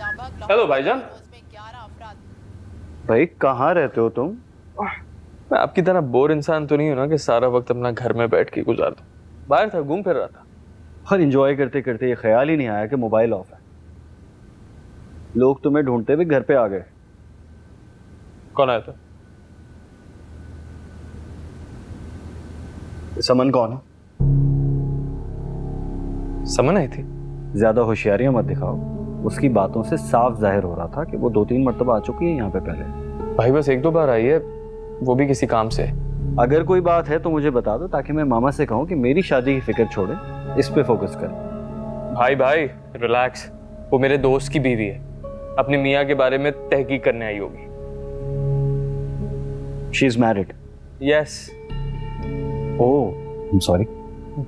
Hello भाईजान। भाई कहाँ रहते हो तुम? मैं आपकी तरह बोर इंसान तो नहीं हूं ना कि सारा वक्त अपना घर में बैठ के गुजार दूं। बाहर था, घूम फिर रहा था। और एंजॉय करते करते ये ख्याल ही नहीं आया कि मोबाइल ऑफ है। लोग तुम्हें ढूंढते हुए घर पे आ गए। कौन आया था? समन कौन है? समन आई थी? ज्यादा होशियारियां मत दिखाओ। उसकी बातों से साफ जाहिर हो रहा था कि वो 2-3 मरतबा आ चुकी है यहाँ पे पहले। भाई बस 1-2 बार आई है, वो भी किसी काम से। अगर कोई बात है तो मुझे बता दो, ताकि मैं मामा से कहूँ कि मेरी शादी की फिक्र छोड़े, इस पे फोकस कर। भाई भाई रिलैक्स, वो मेरे दोस्त की बीवी है, अपनी मियाँ के बारे में तहकीक करने आई होगी। She is married? Yes. Oh I am sorry.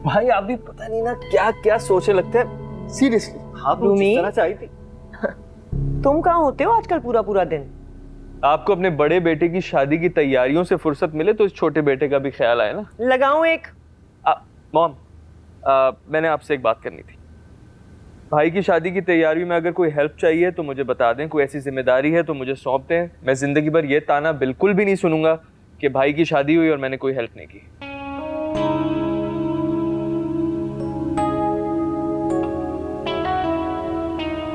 भाई आप भी पता नहीं ना क्या क्या सोचे लगते हैं। सीरियसली। हाँ तुम जिस तरह से आई थी। तुम कहाँ होते हो आजकल पूरा पूरा दिन? आपको अपने बड़े बेटे की शादी की तैयारियों से फुर्सत मिले तो इस छोटे बेटे का भी ख्याल आए ना। लगाऊं एक? मॉम, मैंने आपसे एक बात करनी थी। भाई की शादी की तैयारी में अगर कोई हेल्प चाहिए तो मुझे बता दें, कोई ऐसी जिम्मेदारी है तो मुझे सौंप दें। मैं जिंदगी भर ये ताना बिल्कुल भी नहीं सुनूंगा कि भाई की शादी हुई और मैंने कोई हेल्प नहीं की।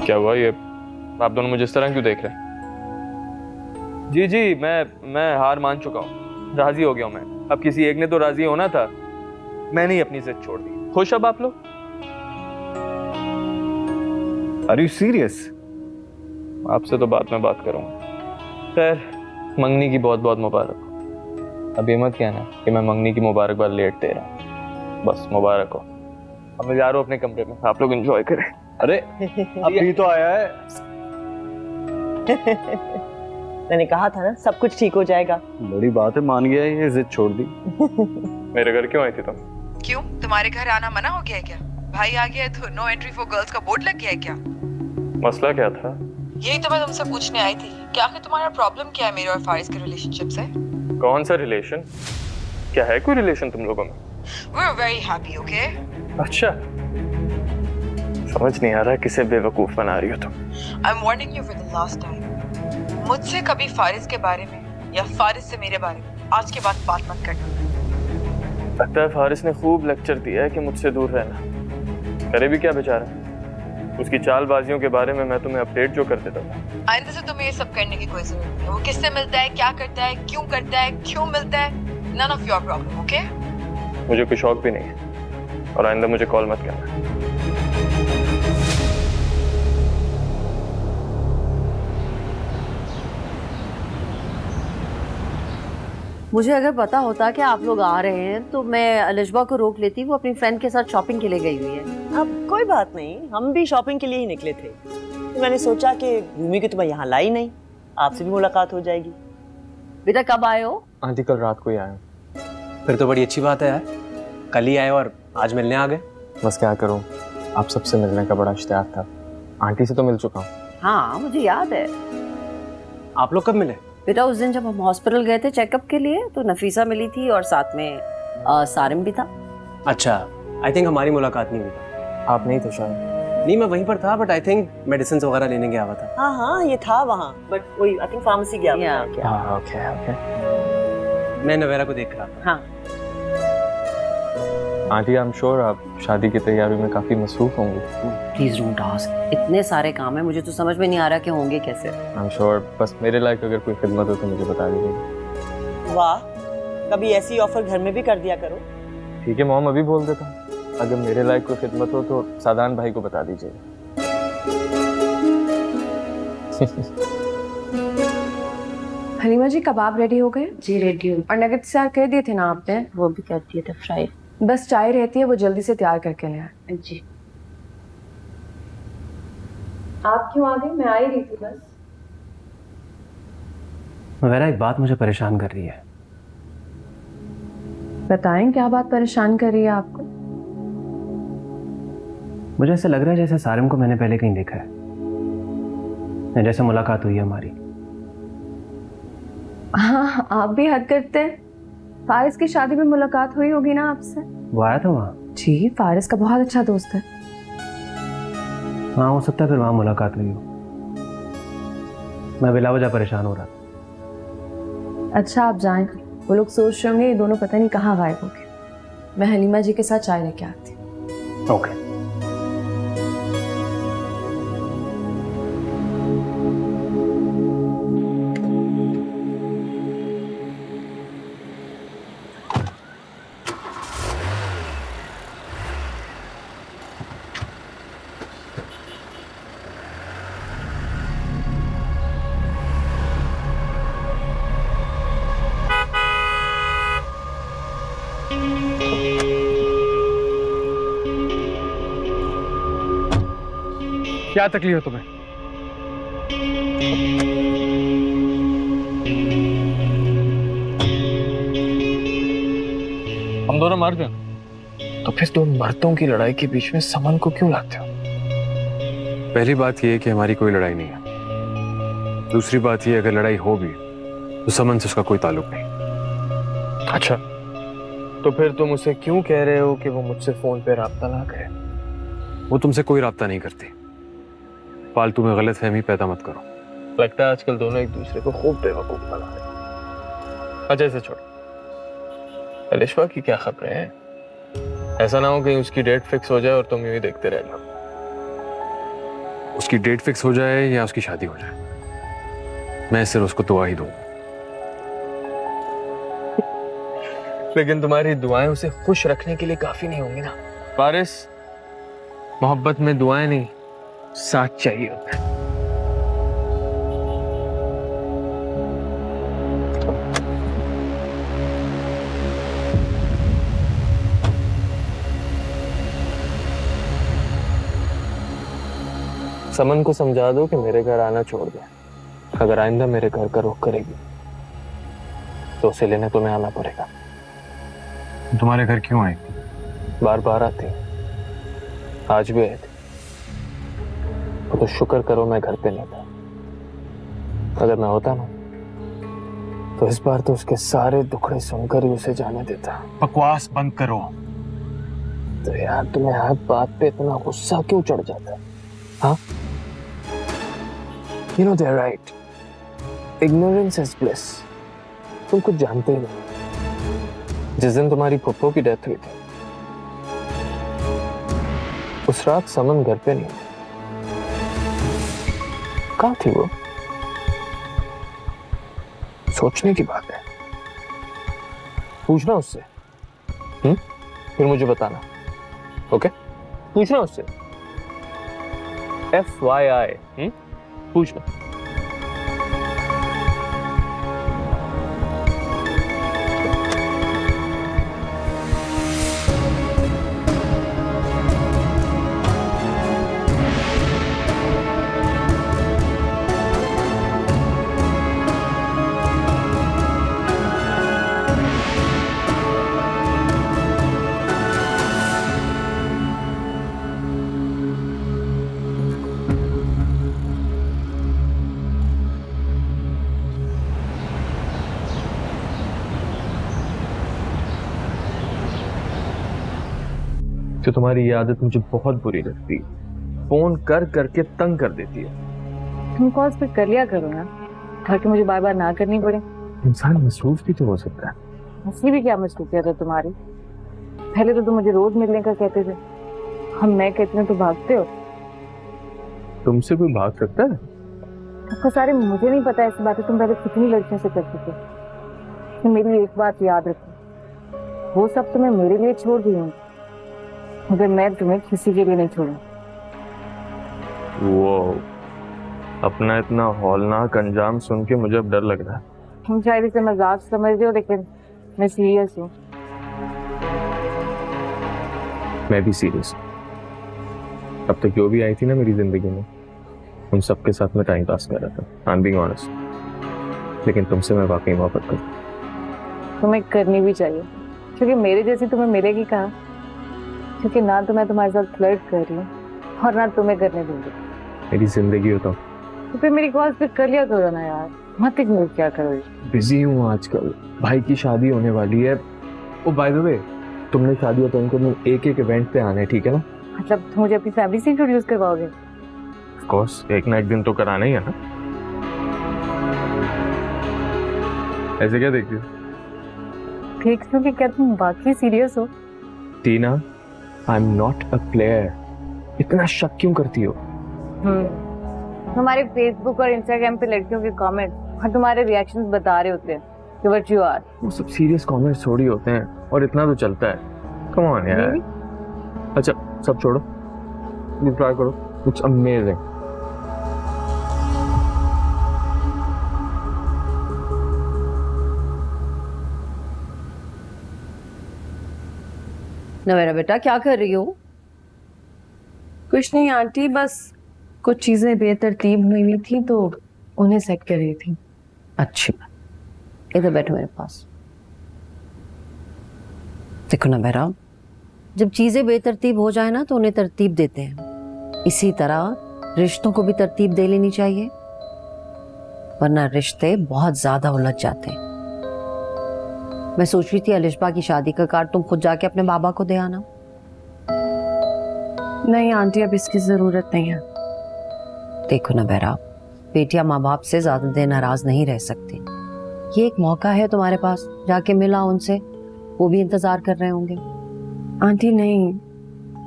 क्या हुआ? ये आप दोनों मुझे इस तरह क्यों देख रहे हैं? जी जी, मैं हार मान चुका हूँ, राजी हो गया हूँ मैं। अब किसी एक ने तो राजी होना था, मैंने ही अपनी जिद छोड़ दी। खुश अब आप लोग? Are you serious? आपसे तो बाद में बात करूंगा। खैर, मंगनी की बहुत बहुत मुबारक हो। अब ये मत कहना कि मैं मंगनी की मुबारकबाद लेट दे रहा हूँ। बस मुबारक हो। अब मैं जा रहा हूँ अपने कमरे में, आप लोग एंजॉय करें। अरे अभी तो आया है। मैंने कहा था ना सब कुछ ठीक हो जाएगा। बड़ी बात है, मान गया, ये जिद छोड़ दी। मेरे घर क्यों आई थी तुम? क्यों, तुम्हारे घर आना मना हो गया है क्या? भाई आ गया है तो नो एंट्री फॉर गर्ल्स का बोर्ड लग गया है क्या? मसला क्या था? यही तो मैं तुमसे पूछने आई थी कि आखिर तुम्हारा प्रॉब्लम क्या है मेरे और फारिस के रिलेशनशिप से? कौन सा रिलेशन? क्या है कोई रिलेशन तुम लोगों में? We are very happy, okay? अच्छा, समझ नहीं आ रहा किसे बेवकूफ बना रही हो तुम। I am warning you for the last time. मुझसे कभी फारिस के बारे में या फारिस से मेरे बारे में आज के बाद बात मत करना। लगता है फारिस ने खूब लेक्चर दिया है कि मुझसे दूर रहना। करे भी क्या बेचारा? उसकी चालबाजियों के बारे में मैं तुम्हें अपडेट जो कर देता था। आइंदा से तुम्हें ये सब करने की कोई जरूरत नहीं है। वो किससे मिलता है, क्या करता है, क्यों करता है, क्यों मिलता है, none of your problem, okay? मुझे कोई शौक भी नहीं है और आइंदा मुझे कॉल मत करना। मुझे अगर पता होता कि आप लोग आ रहे हैं तो मैं अलिशबा को रोक लेती। वो अपनी फ्रेंड के साथ शॉपिंग के लिए गई हुई है। अब कोई बात नहीं, हम भी शॉपिंग के लिए ही निकले थे। तो मैंने सोचा कि भूमि की तुम्हें यहाँ लाई नहीं, आपसे भी मुलाकात हो जाएगी। बेटा कब आए हो? आंटी कल रात को ही आया। फिर तो बड़ी अच्छी बात है यार, कल ही आए और आज मिलने आ गए। बस क्या करूं, आप सबसे मिलने का बड़ा इश्तियाक था। आंटी से तो मिल चुका हूँ। हाँ मुझे याद है। आप लोग कब मिले? बेटा उस दिन जब हम हॉस्पिटल गए थे चेकअप के लिए तो नफीसा मिली थी और साथ में सारिम भी था। अच्छा, आई थिंक हमारी मुलाकात नहीं हुई। आप नहीं थे शायद? नहीं, मैं वहीं पर था, बट आई थिंक मेडिसिन वगैरह लेने गया हुआ था। हाँ हाँ ये था वहाँ, बट वही आई थिंक फार्मेसी गया हुआ था। हाँ ओके ओके। मैं नवेरा को देख रहा था। हाँ आंटी आई एम श्योर आप शादी की तैयारी में काफी मसरूफ होंगी। प्लीज डोंट आस्क, इतने सारे काम है, मुझे तो समझ में नहीं आ रहा कि होंगे कैसे। आई एम श्योर, बस मेरे लायक अगर कोई खिदमत हो तो मुझे बता दीजिए। वाह, कभी ऐसी ऑफर घर में भी कर दिया करो। ठीक है मॉम, अभी बोल देता हूँ। अगर मेरे लायक कोई खिदमत हो तो सादान भाई को बता दीजिए। हलीमा जी कबाब रेडी हो गए? जी रेडी हो। और नगेट्स तैयार कर दिए थे ना आपने? वो भी कर दिए थे फ्राई। बस चाय रहती है, वो जल्दी से तैयार करके ले आए। जी। आप क्यों आ गई? मैं आ ही रही थी बस। नवेरा, एक बात मुझे परेशान कर रही है। बताएं क्या बात परेशान कर रही है आपको? मुझे ऐसा लग रहा है जैसे सारिम को मैंने पहले कहीं देखा है, या जैसे मुलाकात हुई है हमारी। हाँ आप भी हद करते हैं। फारिस की शादी में मुलाकात हुई होगी ना आपसे? वो आया था वहाँ? जी, फारिस का बहुत अच्छा दोस्त है। हाँ हो सकता है फिर वहाँ मुलाकात हुई हो। मैं बिला वजह परेशान हो रहा था। अच्छा आप जाएं, वो लोग सोच रहे होंगे ये दोनों पता नहीं कहाँ गायब हो गए। मैं हलीमा जी के साथ चाय लेके आती हूँ। ओके। क्या तकलीफ है तुम्हें? हम दोनों मर्द हैं। तो फिर तुम मर्दों की लड़ाई के बीच में समन को क्यों लाते हो? पहली बात यह है कि हमारी कोई लड़ाई नहीं है। दूसरी बात यह, अगर लड़ाई हो भी तो समन से उसका कोई ताल्लुक नहीं। अच्छा, तो फिर तुम उसे क्यों कह रहे हो कि वो मुझसे फोन पे राब्ता ना करे? वो तुमसे कोई राब्ता नहीं करती। फालतू में गलत फहमी पैदा मत करो। लगता है आजकल दोनों एक दूसरे को खूब बेवकूफ बना रहे हैं। अच्छा इसे छोड़ो, अलिशा की क्या खबरें हैं? ऐसा ना हो कहीं उसकी डेट फिक्स हो जाए और तुम यूं ही देखते रह जाओ। उसकी डेट फिक्स हो जाए या उसकी शादी हो जाए, मैं सिर्फ उसको दुआ ही दूंगा। लेकिन तुम्हारी दुआएं उसे खुश रखने के लिए काफी नहीं होंगी ना फारिस, मोहब्बत में दुआएं नहीं, साथ चाहिए होता है। समन को समझा दो कि मेरे घर आना छोड़ दे। अगर आइंदा मेरे घर का रुख करेगी तो उसे लेने तुम्हें आना पड़ेगा। तुम्हारे घर क्यों आई? बार बार आती, आज भी आई थी। तो शुक्र करो मैं घर पे नहीं था। अगर मैं होता ना तो इस बार तो उसके सारे दुखड़े सुनकर ही उसे जाने देता। बकवास बंद करो। तो यार तुम्हें हर बात पे इतना गुस्सा क्यों चढ़ जाता है? हाँ, you know they are right, ignorance is bliss. तुम कुछ जानते ही नहीं। जिस दिन तुम्हारी फुप्पो की डेथ हुई थी उस रात समन घर पे नहीं थी। कहाँ थी वो? सोचने की बात है, पूछना उससे। फिर मुझे बताना। ओके, पूछना उससे। FYI, पूछना। तो तुम्हारी ये आदत मुझे बहुत बुरी लगती है। फोन कर करके तंग कर देती है। तुम कॉल पे कर लिया करो ना, ताकि मुझे बार बार ना करनी पड़े। इंसान मसरूफ भी तो हो सकता है। असली भी क्या मसरूफियत है तुम्हारी? पहले तो तुम मुझे रोज मिलने का कहते थे, हम मैं कहते हैं तो भागते हो। तुमसे कोई भाग सकता है? आपको सारे मुझे नहीं पता ऐसी बातें तुम पहले कितनी लड़कियों से करते थे। तो मेरी एक बात याद रखो, वो सब तुम्हें मेरे लिए छोड़ दी हूँ, मगर मैं तुम्हें किसी के लिए नहीं छोड़ू। वो अपना इतना हौलनाक अंजाम सुन के मुझे अब डर लग रहा है। तुम शायद इसे मजाक समझ रहे हो, लेकिन मैं सीरियस हूँ। मैं भी सीरियस हूँ। अब तक जो भी आई थी ना मेरी जिंदगी में, उन सबके साथ मैं टाइम पास कर रहा था। I am being honest. लेकिन तुमसे मैं वाकई मोहब्बत करता। तुम्हें करनी भी चाहिए, क्योंकि मेरे जैसी तुम्हें मिलेगी कहाँ? क्योंकि ना तो मैं तुम्हारे साथ फ्लर्ट कर रही हूँ और ना तुम्हें करने दूंगी। मेरी जिंदगी हो तो फिर मेरी कॉल पिक कर लिया करो ना यार, मत इग्नोर क्या करो। बिजी हूँ आजकल, भाई की शादी होने वाली है। ओ बाय द वे, तुमने शादी अटेंड करने एक इवेंट पे आना है, ठीक है ना? मतलब तुम मुझे अपनी फैमिली से इंट्रोड्यूस करवाओगे? ऑफ कोर्स, एक ना एक दिन तो कराना ही है ना। ऐसे क्या देखती हो? देख लो कि क्या तुम बाकी सीरियस हो? Tina, I am not a player. इतना शक क्यों करती हो? हमारे फेसबुक और इंस्टाग्राम पे लड़कियों के कमेंट और तुम्हारे रिएक्शंस बता रहे होते हैं कि व्हाट यू आर। वो सब सीरियस कमेंट्स थोड़ी होते हैं, और इतना तो चलता है। कम ऑन यार। अच्छा सब छोड़ो, ये ट्राई करो, इट्स अमेजिंग। नवेरा बेटा क्या कर रही हो? कुछ नहीं आंटी, बस कुछ चीजें बेतरतीब हुई थी तो उन्हें सेट कर रही थी। अच्छी बात, इधर बैठो मेरे पास। देखो नवेरा, जब चीजें बेतरतीब हो जाए ना तो उन्हें तरतीब देते हैं। इसी तरह रिश्तों को भी तरतीब दे लेनी चाहिए, वरना रिश्ते बहुत ज्यादा उलझ जाते हैं। मैं सोच रही थी अलिशबा की शादी का कार्ड तुम खुद जाके अपने बाबा को दे आना। नहीं आंटी, अब इसकी जरूरत नहीं है। देखो ना बेरा, बेटियां माँ बाप से ज्यादा देर नाराज नहीं रह सकती। ये एक मौका है तुम्हारे पास, जाके मिला उनसे, वो भी इंतजार कर रहे होंगे। आंटी नहीं,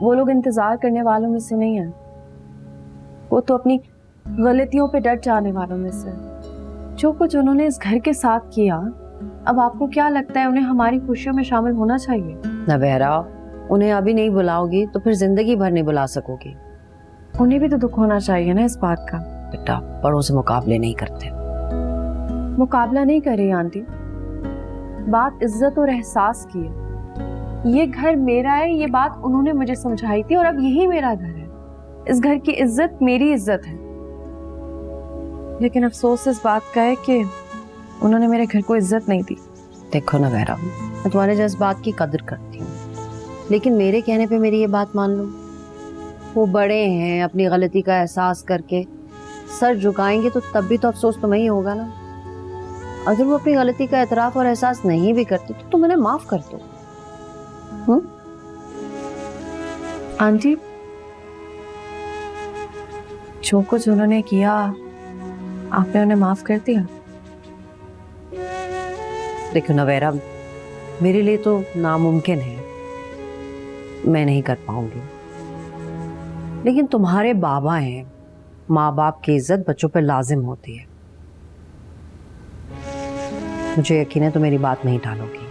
वो लोग इंतजार करने वालों में से नहीं है, वो तो अपनी गलतियों पे डट जाने वालों में से। जो कुछ उन्होंने इस घर के साथ किया, अब आपको क्या लगता है उन्हें हमारी खुशियों में शामिल होना चाहिए? ना बेरा, उन्हें अभी नहीं बुलाओगी तो फिर जिंदगी भर नहीं बुला सकोगी। उन्हें भी तो दुख होना चाहिए ना इस बात का। बेटा, बड़ों से मुकाबले नहीं करते। मुकाबला नहीं कर रही आंटी, बात इज्जत और एहसास की है। ये घर मेरा है, ये बात उन्होंने मुझे समझाई थी और अब यही मेरा घर है। इस घर की इज्जत मेरी इज्जत है। लेकिन अफसोस इस बात का है कि उन्होंने मेरे घर को इज्जत नहीं दी। देखो ना बेरा, मैं तुम्हारे जज्बात की कदर करती हूँ, लेकिन मेरे कहने पे मेरी ये बात मान लो। वो बड़े हैं, अपनी गलती का एहसास करके सर झुकाएंगे तो तब भी तो अफसोस तुम्हें ही होगा ना। अगर वो अपनी गलती का एतराफ और एहसास नहीं भी करते तो तुम उन्हें माफ कर दो। आंटी, जो कुछ उन्होंने किया आपने उन्हें माफ कर दिया? देखो नवेरा, मेरे लिए तो नामुमकिन है, मैं नहीं कर पाऊंगी। लेकिन तुम्हारे बाबा हैं, माँ बाप की इज्जत बच्चों पर लाजिम होती है। मुझे यकीन है तुम मेरी बात नहीं टालोगी।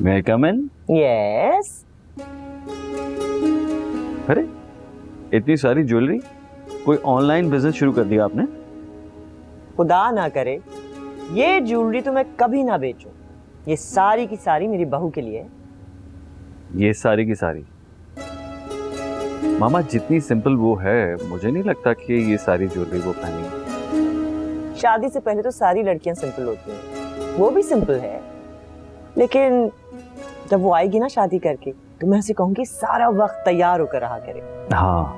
May I come in? Yes. अरे इतनी सारी ज्वेलरी, कोई ऑनलाइन बिजनेस शुरू कर दिया आपने? खुदा ना करे ये ज्वेलरी तो मैं कभी ना बेचूं। ये सारी की सारी मेरी बहू के लिए है। ये सारी की सारी? मामा जितनी सिंपल वो है, मुझे नहीं लगता कि ये सारी ज्वेलरी वो पहनेगी। शादी से पहले तो सारी लड़कियां सिंपल होती हैं, वो भी सिंपल है। लेकिन जब वो आएगी ना शादी करके, तो मैं उसे कहूंगी सारा वक्त तैयार होकर रहा करे। हाँ,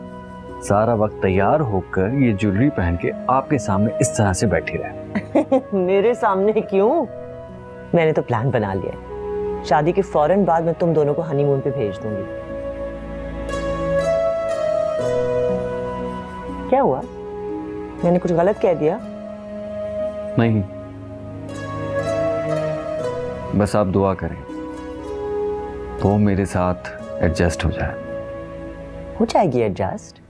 सारा वक्त तैयार होकर ये ज्वेलरी पहन के आपके सामने इस तरह से बैठी रहे। मेरे सामने क्यों? मैंने तो प्लान बना लिया है। शादी के फौरन बाद मैं तुम दोनों को हनीमून पे भेज दूंगी। क्या हुआ? मैंने कुछ गलत कह दिया? नहीं, बस आप दुआ करें वो मेरे साथ एडजस्ट हो जाए। हो जाएगी एडजस्ट।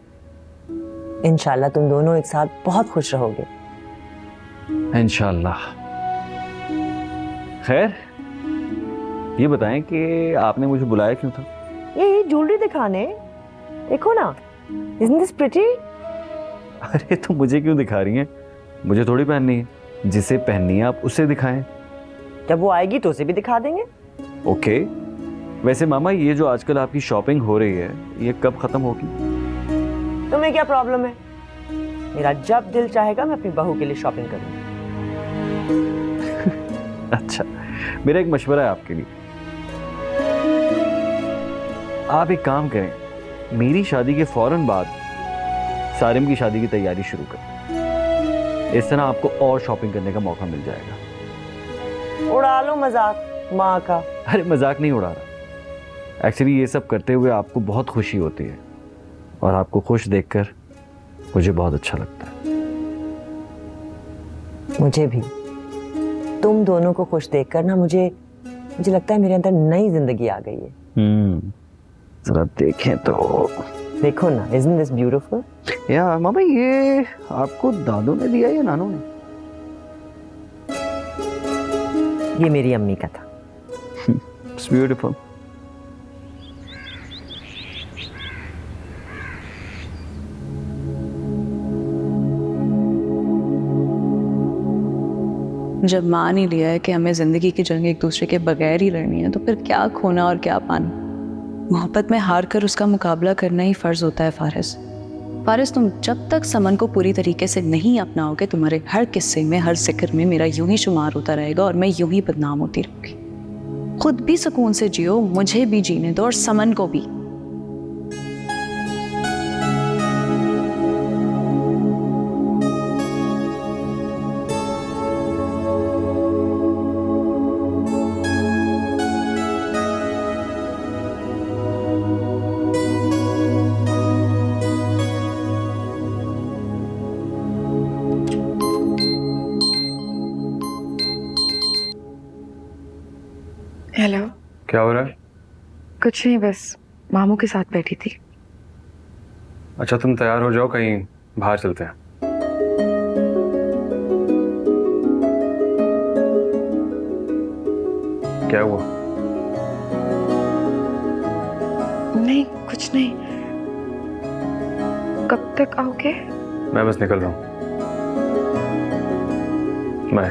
इंशाल्लाह तुम दोनों एक साथ बहुत खुश रहोगे। इंशाल्लाह। खैर, ये बताएं कि आपने मुझे बुलाया क्यों था? ये ज्वेलरी दिखाने। देखो ना, Isn't this pretty? अरे तो मुझे क्यों दिखा रही हैं? मुझे थोड़ी पहननी है, जिसे पहननी है आप उसे दिखाएं। जब वो आएगी तो उसे भी दिखा देंगे। ओके। वैसे मामा, ये जो आजकल आपकी शॉपिंग हो रही है, ये कब खत्म होगी? तुम्हें क्या प्रॉब्लम है? मेरा जब दिल चाहेगा मैं अपनी बहू के लिए शॉपिंग करूंगी। अच्छा, मेरा एक मशवरा है आपके लिए। आप एक काम करें, मेरी शादी के फौरन बाद सारिम की शादी की तैयारी शुरू करें। इस तरह आपको और शॉपिंग करने का मौका मिल जाएगा। उड़ा लो मजाक माँ का। अरे मजाक नहीं उड़ा रहा, एक्चुअली ये सब करते हुए आपको बहुत खुशी होती है और आपको खुश देखकर मुझे बहुत अच्छा लगता है। मुझे भी तुम दोनों को खुश देखकर ना मुझे लगता है मेरे अंदर नई जिंदगी आ गई है। जरा देखें तो, देखो ना, isn't this beautiful? या मामा ये आपको दादू ने दिया या नानू ने? ये मेरी अम्मी का था। It's beautiful. जब मान ही लिया है कि हमें जिंदगी की जंग एक दूसरे के बगैर ही लड़नी है, तो फिर क्या खोना और क्या पाना। मोहब्बत में हार कर उसका मुकाबला करना ही फर्ज होता है फारिस। फारिस, तुम जब तक समन को पूरी तरीके से नहीं अपनाओगे, तुम्हारे हर किस्से में, हर जिक्र में मेरा यूं ही शुमार होता रहेगा और मैं यूं ही बदनाम होती रहूंगी। खुद भी सुकून से जियो, मुझे भी जीने दो और समन को भी। हेलो। क्या हो रहा है? कुछ नहीं, बस मामू के साथ बैठी थी। अच्छा तुम तैयार हो जाओ, कहीं बाहर चलते हैं। क्या हुआ? नहीं कुछ नहीं। कब तक आओगे? मैं बस निकल रहा हूँ। मैं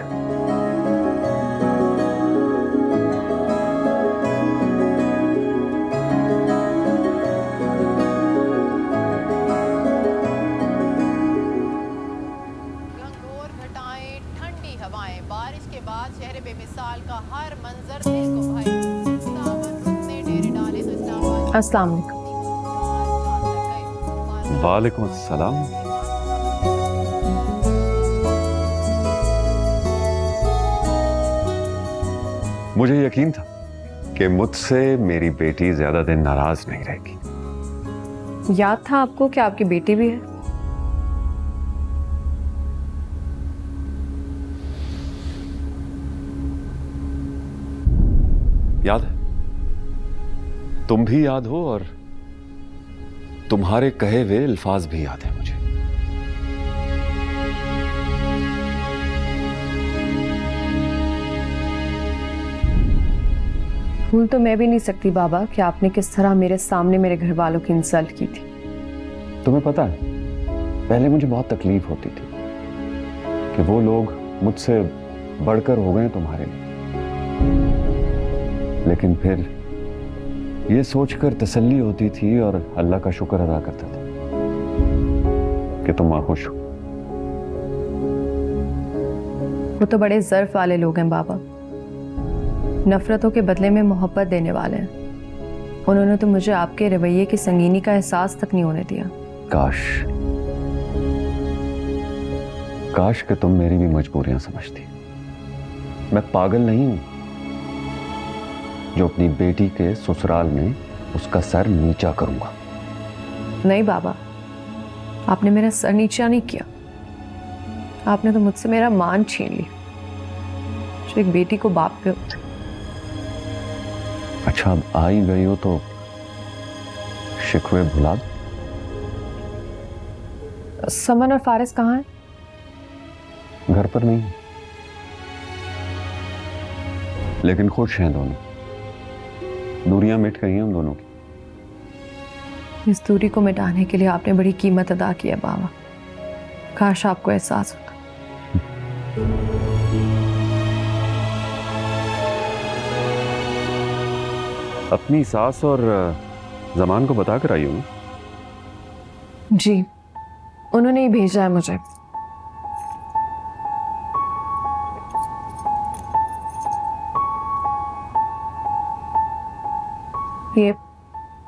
अस्सलाम वालेकुम। वालेकुम अस्सलाम। मुझे यकीन था कि मुझसे मेरी बेटी ज्यादा दिन नाराज नहीं रहेगी। याद था आपको कि आपकी बेटी भी है? याद है, तुम भी याद हो और तुम्हारे कहे हुए अल्फाज भी याद है मुझे। भूल तो मैं भी नहीं सकती बाबा कि आपने किस तरह मेरे सामने मेरे घर वालों की इंसल्ट की थी। तुम्हें पता है, पहले मुझे बहुत तकलीफ होती थी कि वो लोग मुझसे बढ़कर हो गए तुम्हारे लिए, लेकिन फिर ये सोचकर तसल्ली होती थी और अल्लाह का शुक्र अदा करता था कि तुम खुश हो। वो तो बड़े ज़र्फ वाले लोग हैं बाबा, नफरतों के बदले में मोहब्बत देने वाले हैं। उन्होंने तो मुझे आपके रवैये की संगीनी का एहसास तक नहीं होने दिया। काश कि तुम मेरी भी मजबूरियां समझती। मैं पागल नहीं हूं जो अपनी बेटी के ससुराल में उसका सर नीचा करूंगा। नहीं बाबा, आपने मेरा सर नीचा नहीं किया, आपने तो मुझसे मेरा मान छीन लिया जो एक बेटी को बाप पे होता। अच्छा अब आ ही गई हो तो शिकवे भुला दो। समन और फारिस कहाँ हैं? घर पर नहीं, लेकिन खुश हैं दोनों। दूरियां मिट गई हैं उन दोनों की। इस दूरी को मिटाने के लिए आपने बड़ी कीमत अदा की है बाबा। काश आपको एहसास होता। अपनी सास और जमान को बता कर आई हूं। जी, उन्होंने ही भेजा है मुझे। ये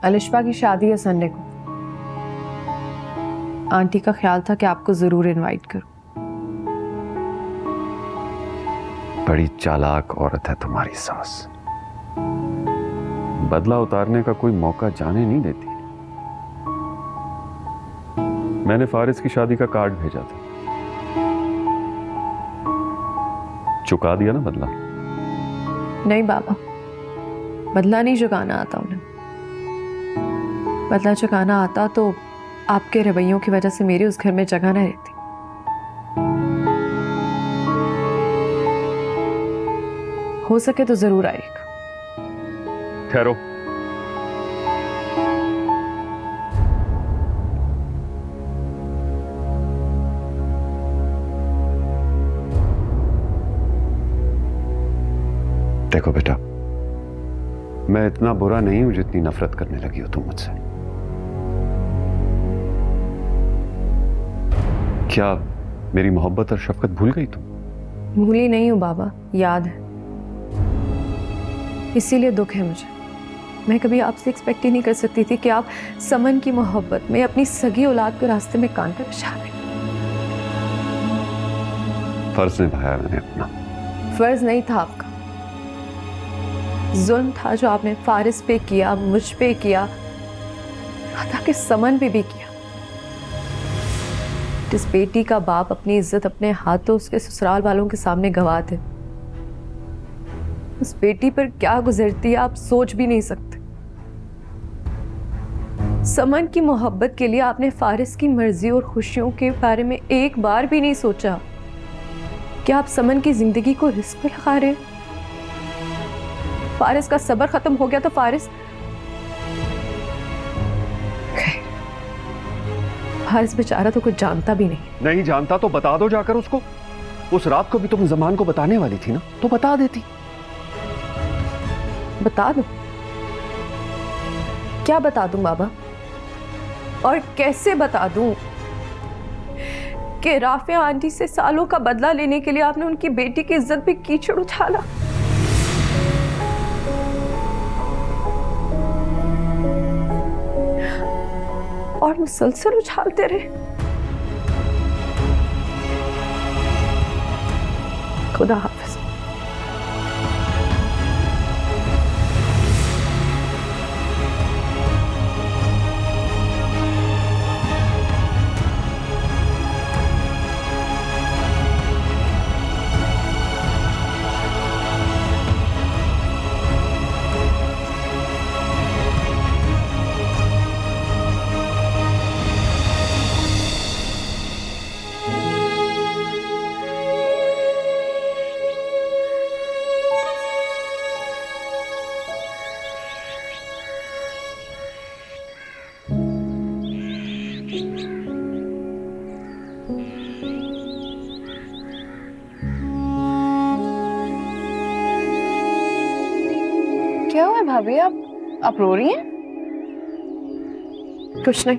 अलिशबा की शादी है संडे को। आंटी का ख्याल था कि आपको जरूर इनवाइट करूं। बड़ी चालाक औरत है तुम्हारी सास। बदला उतारने का कोई मौका जाने नहीं देती। मैंने फारिस की शादी का कार्ड भेजा था, चुका दिया ना बदला? नहीं बाबा, बदला नहीं चुकाना आता उन्हें। बदला चुकाना आता तो आपके रवैयों की वजह से मेरी उस घर में जगह न रहती। हो सके तो जरूर आएगा। ठहरो, देखो बेटा, मैं इतना बुरा नहीं हूं जितनी नफरत करने लगी हो तुम मुझसे। क्या मेरी मोहब्बत और शफकत भूल गई तुम? भूली नहीं हूँ बाबा, याद है। इसीलिए दुख है मुझे। मैं कभी आपसे एक्सपेक्ट ही नहीं कर सकती थी कि आप समन की मोहब्बत में अपनी सगी औलाद को रास्ते में कांटा बिछा दें। फर्ज निभाया मैंने अपना। फर्ज नहीं था आपका, जुल्म था जो आपने फारिस पे किया, मुझ पे किया, ताकि समन पे भी किया। जिस बेटी का बाप अपनी इज्जत अपने हाथों उसके ससुराल वालों के सामने गवा दे, उस बेटी पर क्या गुजरती है आप सोच भी नहीं सकते। समन की मोहब्बत के लिए आपने फारिस की मर्जी और खुशियों के बारे में एक बार भी नहीं सोचा कि आप समन की जिंदगी को रिस्क पे लगा रहे हैं। फारिस का सब्र खत्म हो गया तो फारिस बेचारा तो कुछ जानता भी नहीं जानता तो बता दो जाकर उसको। उस रात को भी तुम जमान को बताने वाली थी ना, तो बता देती। बता दूं? क्या बता दूं बाबा, और कैसे बता दूं कि राफिया आंटी से सालों का बदला लेने के लिए आपने उनकी बेटी की इज्जत पे कीचड़ उछाला। और मुसलसल उछालते रहे। खुदा हाफिज। क्या हुआ भाभी, आप रो रही हैं? कुछ नहीं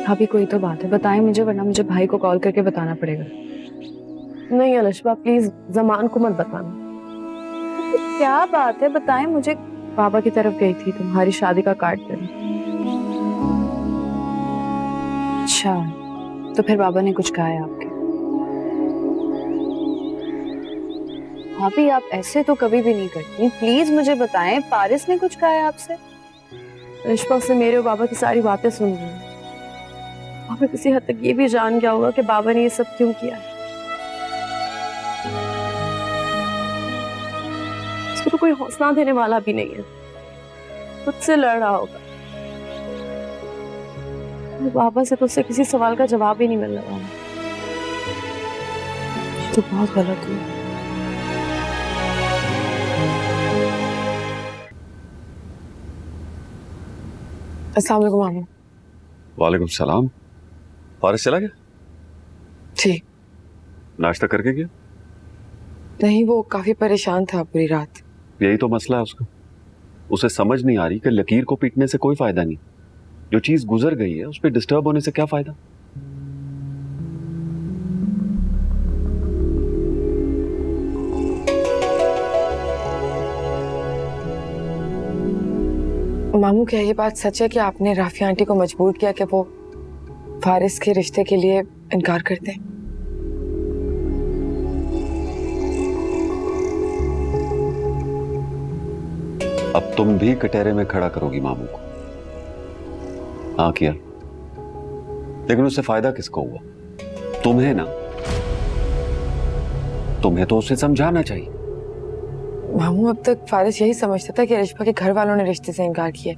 भाभी, कोई तो बात है, बताएं मुझे, वरना मुझे भाई को कॉल करके बताना पड़ेगा। नहीं अलिशबा प्लीज जमान को मत बताना। क्या बात है बताएं मुझे। बाबा की तरफ गई थी तुम्हारी शादी का कार्ड देने। अच्छा, तो फिर बाबा ने कुछ कहा है आपके? भाभी आप ऐसे तो कभी भी नहीं करती, प्लीज मुझे बताएं, पारिस ने कुछ कहा है आपसे? रिश्पा से मेरे और बाबा की सारी बातें सुन रही हूँ। बाबा किसी हद तक ये भी जान गया होगा कि बाबा ने ये सब क्यों किया है। इसको तो कोई हौसला देने वाला भी नहीं है, खुद से लड़ रहा होगा। बाबा से तो उससे किसी सवाल का जवाब ही नहीं मिलने वाला। तो बहुत गलत हुआ। अस्सलाम वालेकुम मामू। वालेकुम सलाम। फारिस चला गया? जी। नाश्ता करके गया? नहीं, वो काफी परेशान था पूरी रात। यही तो मसला है उसका। उसे समझ नहीं आ रही कि लकीर को पीटने से कोई फायदा नहीं। जो चीज गुजर गई है उस पर डिस्टर्ब होने से क्या फायदा। मामू क्या ये बात सच है कि आपने राफिया आंटी को मजबूर किया कि वो फारिस के रिश्ते के लिए इनकार कर दें? अब तुम भी कटहरे में खड़ा करोगी मामू को? हाँ किया, लेकिन उससे फायदा किसको हुआ? तुम्हें ना। तुम्हें तो उसे समझाना चाहिए। मामू, अब तक फारिस यही समझता था कि रिश्पा के घर वालों ने रिश्ते से इनकार किया,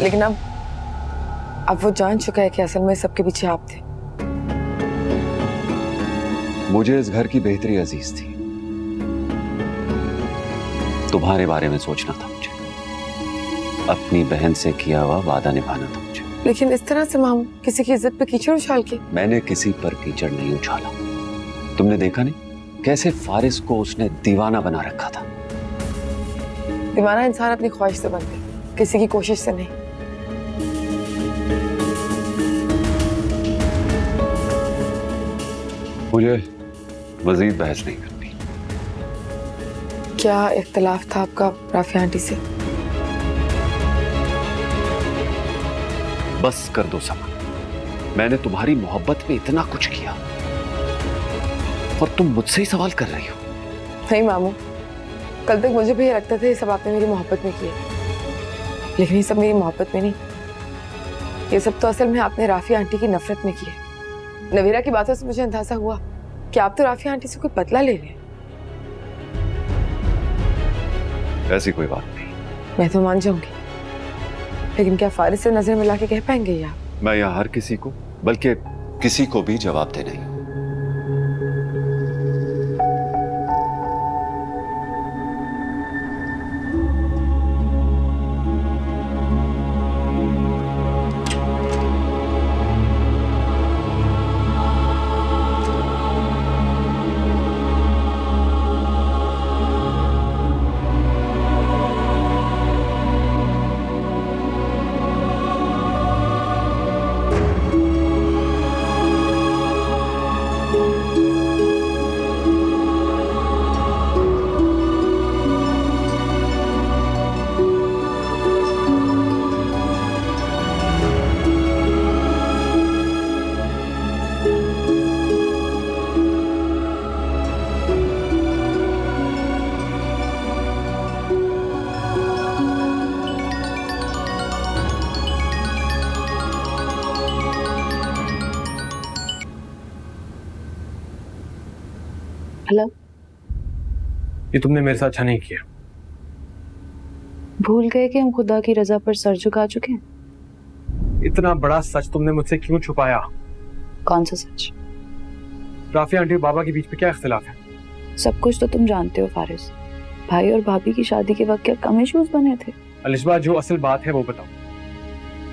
लेकिन अब वो जान चुका है कि असल में सबके पीछे आप थे। मुझे इस घर की बेहतरी अजीज थी, तुम्हारे बारे में सोचना था मुझे, अपनी बहन से किया हुआ वादा निभाना था मुझे। लेकिन इस तरह से मामू, किसी की इज्जत पे कीचड़ उछाल के? मैंने किसी पर कीचड़ नहीं उछाला। तुमने देखा नहीं कैसे फारिस को उसने दीवाना बना रखा था? दीवाना इंसान अपनी ख्वाहिश से बनता है, किसी की कोशिश से नहीं। मुझे मजीद बहस नहीं करनी। क्या इख्तिलाफ था आपका राफिया आंटी से? बस कर दो समन। मैंने तुम्हारी मोहब्बत में इतना कुछ किया और तुम मुझसे ही सवाल कर रही हो। नहीं मामू, कल तक मुझे भी ये लगता था ये सब आपने मेरी मोहब्बत में किया, लेकिन ये सब मेरी मोहब्बत में नहीं, ये सब तो असल में आपने राफिया आंटी की नफरत में किया। नवीरा की बातों से मुझे अंदाजा हुआ कि आप तो राफिया आंटी से कोई बदला ले रहे हैं। ऐसी कोई बात नहीं। मैं तो मान जाऊंगी, लेकिन क्या फारिस से नजर मिला के कह पाएंगे ये आप? मैं यहाँ हर किसी को, बल्कि किसी को भी जवाब दे नहीं। हेलो, ये तुमने मेरे साथ अच्छा नहीं किया। भूल गए कि हम खुदा की रजा पर सर झुका चुके हैं? इतना बड़ा सच तुमने मुझसे क्यों छुपाया? कौन सा सच? राफिया आंटी और बाबा के बीच में क्या इख्तिलाफ है? सब कुछ तो तुम जानते हो फारिस। भाई और भाभी की शादी के वक्त क्या कम इश्यूज बने थे? अलिशबा, जो असल बात है वो बताओ।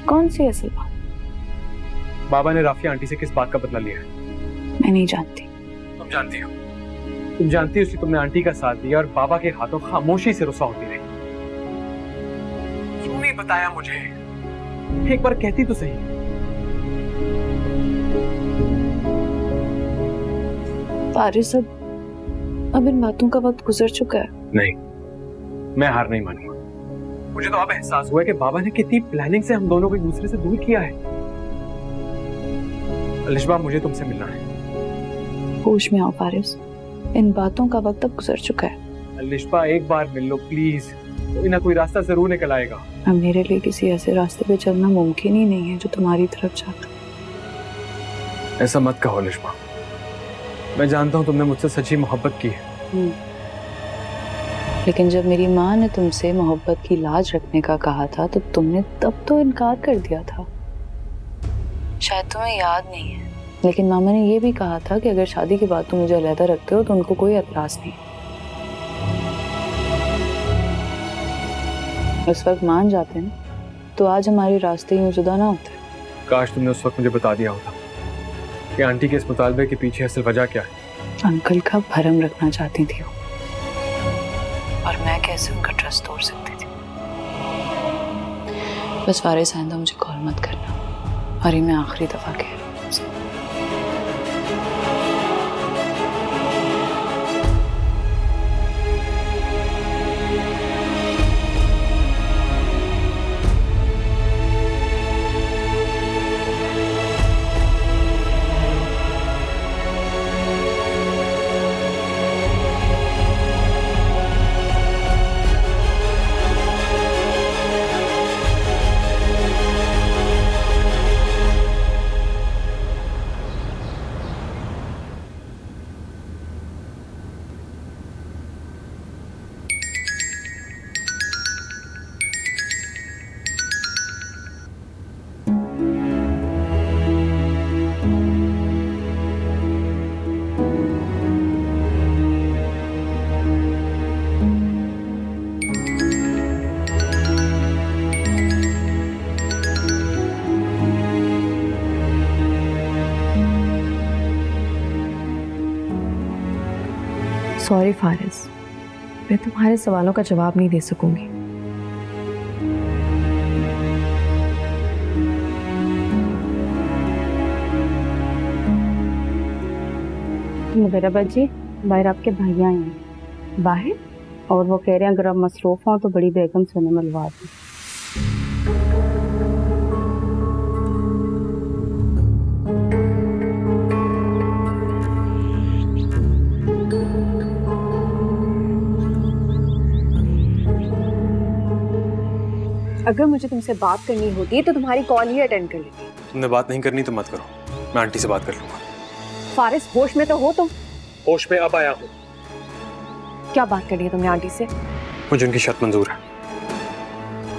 कौन सी असल बात? बाबा ने राफिया आंटी से किस बात का बदला लिया है? मैं नहीं जानती। तुम जानती हो। तुम जानती हो इसलिए तुमने आंटी का साथ दिया और बाबा के हाथों खामोशी से रुस्वा होती रही। क्यों नहीं बताया मुझे? एक बार कहती तो सही। फारिस, अब इन बातों का वक्त गुजर चुका है। नहीं, मैं हार नहीं मानूंगा। मुझे तो अब एहसास हुआ है कि बाबा ने कितनी प्लानिंग से हम दोनों को एक दूसरे से दूर किया है। अलिशबा, मुझे तुमसे मिलना है। होश में आओ फारिस, इन बातों का वक्त अब गुजर चुका है। अलिशबा, एक बार मिल लो प्लीज, कोई ना कोई रास्ता जरूर निकल आएगा। अब मेरे लिए किसी ऐसे रास्ते पे चलना मुमकिन ही नहीं है जो तुम्हारी तरफ जाता है। ऐसा मत कहो अलिशबा, मैं जानता हूँ तुमने मुझसे सच्ची मोहब्बत की है। लेकिन जब मेरी माँ ने तुमसे मोहब्बत की लाज रखने का कहा था तो तुमने तब तो इनकार कर दिया था। शायद तुम्हें याद नहीं है, लेकिन मामा ने यह भी कहा था कि अगर शादी के बाद तुम मुझे अलहदा रखते हो तो उनको कोई एतराज नहीं। उस वक्त मान जाते ना तो आज हमारे रास्ते यूं जुदा ना होते। काश तुमने उस वक्त मुझे बता दिया होता कि आंटी के इस मुतालबे के पीछे असल वजह क्या है। अंकल का भरम रखना चाहती थी वो, और मैं कैसे उनका ट्रस्ट तोड़ सकती थी। बस फारिस, आइंदा मुझे कॉल मत करना, और ये मैं आखिरी दफा कह रही हूँ। सॉरी फारिस, मैं तुम्हारे सवालों का जवाब नहीं दे सकूंगी। मुदर्रबा जी, बाहर आपके भैया हैं। बाहर? और वो कह रहे हैं अगर आप मसरूफ हों तो बड़ी बेगम से उन्हें मिलवा दें। अगर मुझे तुमसे बात करनी होती तो तुम्हारी कॉल ही अटेंड कर लेती। तुमने बात नहीं करनी तो मत करो, मैं आंटी से बात कर लूंगा। फारिस, होश में तो हो तुम? होश में अब आया हूँ। क्या बात करनी है तुमने आंटी से? मुझे उनकी शर्त मंजूर है।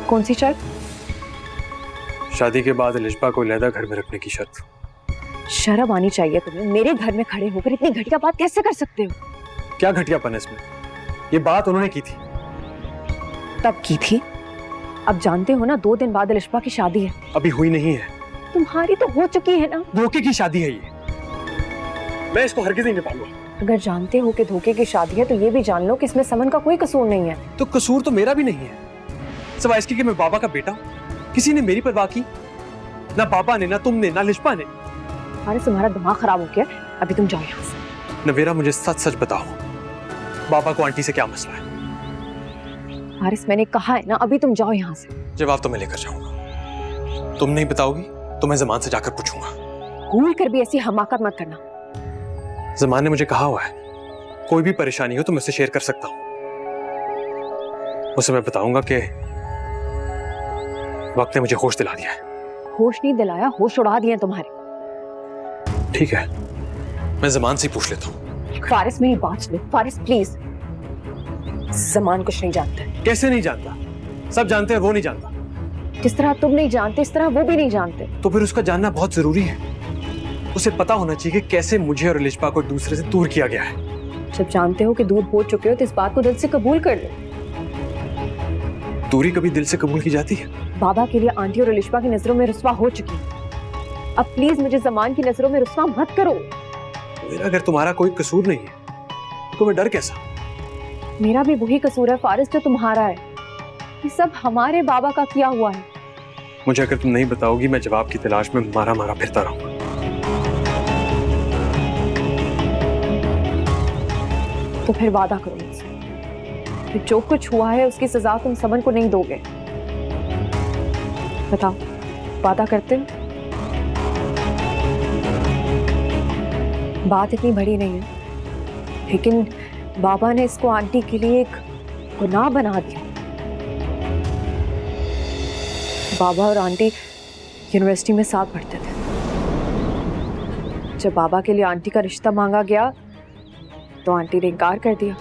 कौन सी शर्त? शादी के बाद लिशबा को लहदा घर में रखने की शर्त। शर्म आनी चाहिए तुम्हें, मेरे घर में खड़े होकर इतनी घटिया बात कैसे कर सकते हो? क्या घटियापन है इसमें? ये बात उन्होंने की थी। तब की थी? अब जानते हो ना 2 दिन बाद लिशबा की शादी है। अभी हुई नहीं है। तुम्हारी तो हो चुकी है ना। धोखे की शादी है ये, मैं इसको हरगिज़ नहीं निभाऊंगा। अगर जानते हो कि धोखे की शादी है तो ये भी जान लो कि इसमें समन का कोई कसूर नहीं है। तो कसूर तो मेरा भी नहीं है, सिवाय इसके कि मैं बाबा का बेटा हूं। किसी ने मेरी परवाह की? ना बाबा ने, ना तुमने, ना लिशबा ने। अरे तुम्हारा दिमाग खराब हो गया, अभी तुम जाओ यहाँ से। नवेरा, मुझे सच सच बताओ, बाबा को आंटी से क्या मसला है? हारिस, मैंने कहा है ना, अभी तुम जाओ यहाँ से। जवाब तो मैं लेकर जाऊंगा। तुम नहीं बताओगी तो मैं जमान से जाकर पूछूंगा। भूल कर भी ऐसी हमाकत मत करना। जमान ने मुझे कहा हुआ है कोई भी परेशानी हो तो मुझसे शेयर कर सकता हूं। उसे मैं बताऊंगा कि वक्त ने मुझे होश दिला दिया है। होश नहीं दिलाया, होश उड़ा दिए तुम्हारे। ठीक है, मैं जमान से पूछ लेता हूँ। फारिस, मेरी बात सुनो। फारिस प्लीज, जमान कुछ नहीं जानता। कैसे नहीं जानता? सब जानते हैं, वो नहीं जानता। जिस तरह तुम नहीं जानते इस तरह वो भी नहीं जानते। तो फिर उसका जानना बहुत जरूरी है। उसे पता होना चाहिए कि कैसे मुझे और लिशबा को एक दूसरे से दूर किया गया है। जब जानते हो कि दूर हो चुके हो तो इस बात को दिल से कबूल कर लो। दूरी कभी दिल से कबूल की जाती है? बाबा के लिए आंटी और लिशबा की नजरों में रुस्वा हो चुकी है। अब प्लीज मुझे जमान की नजरों में रुस्वा मत करो। मेरा अगर तुम्हारा कोई कसूर नहीं है तो मैं डर कैसा? मेरा भी वही कसूर है फारिस जो तुम्हारा है। ये सब हमारे बाबा का किया हुआ है। मुझे अगर तुम नहीं बताओगी मैं जवाब की तलाश में मारा मारा फिरता रहूंगा। तो फिर वादा करो मुझसे कि जो कुछ हुआ है उसकी सजा तुम समन को नहीं दोगे। बताओ, वादा करते हो? बात इतनी बड़ी नहीं है, लेकिन बाबा ने इसको आंटी के लिए एक गुनाह बना दिया। बाबा और आंटी यूनिवर्सिटी में साथ पढ़ते थे। जब बाबा के लिए आंटी का रिश्ता मांगा गया तो आंटी ने इनकार कर दिया,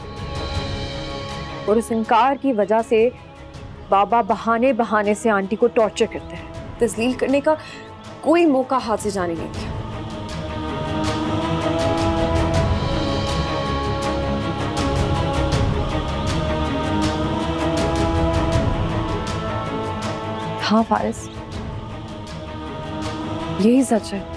और उस इनकार की वजह से बाबा बहाने बहाने से आंटी को टॉर्चर करते हैं। तस्लील करने का कोई मौका हाथ से जाने नहीं दिया। हाँ फारिस, यही सच है।